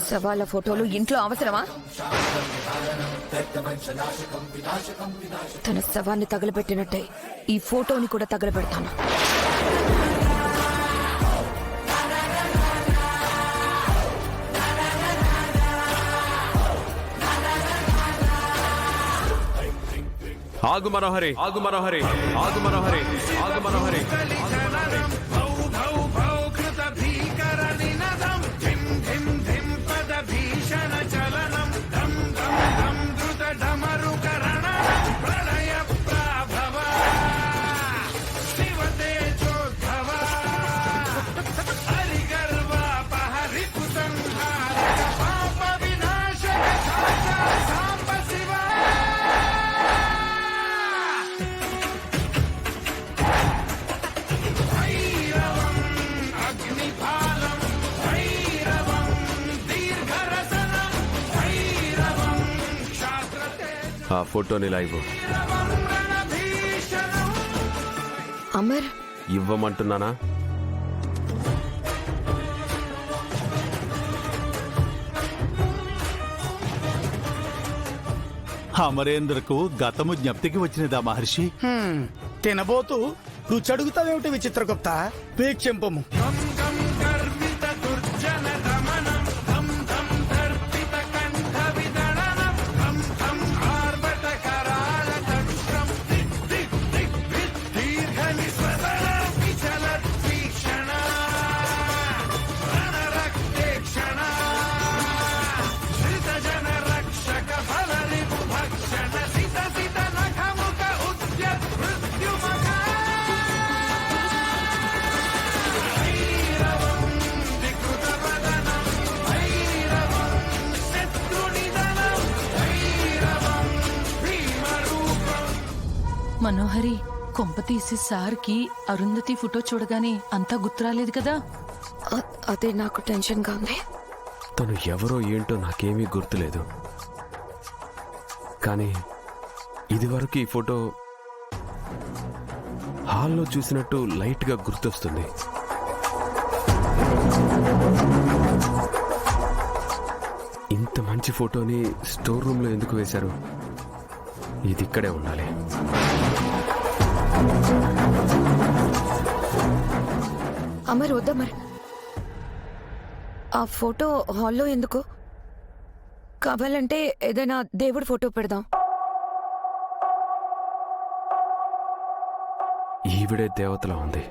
శవాల ఫోటోలు ఇంట్లో అవసరమా? తన శవాన్ని తగలబెట్టినట్టే ఈ ఫోటోని కూడా తగలబెడతాను. ఆగు మనోహరి, ఆగు మనోహరి, ఆగు మనోహరి, ఆగు మనోహరి. ఆ ఫోటోని లైవ్ అమర్ ఇవ్వమంటున్నానా? అమరేంద్రకు గతము జ్ఞప్తికి వచ్చినదా మహర్షి? తినబోతూ రుచడుగుతావేమిటి విచిత్రగుప్త? వీక్షింపము. మనోహరి, కొంప తీసి సార్కి అరుంధతి ఫోటో చూడగానే అంతా గుర్తురాలేదు కదా? అదే నాకు టెన్షన్ గా ఉంది. తను ఎవరో ఏంటో నాకేమీ గుర్తులేదు, కానీ ఇదివరకు ఈ ఫోటో హాల్లో చూసినట్టు లైట్ గా గుర్తొస్తుంది. ఇంత మంచి ఫోటోని స్టోర్ రూమ్ లో ఎందుకు వేశారు? ఇది ఇక్కడే ఉండాలి. అమర్ వద్దమర్, ఆ ఫోటో హాల్లో ఎందుకు? కావాలంటే ఏదైనా దేవుడి ఫోటో పెడదాం. ఈవిడే దేవతలా ఉంది.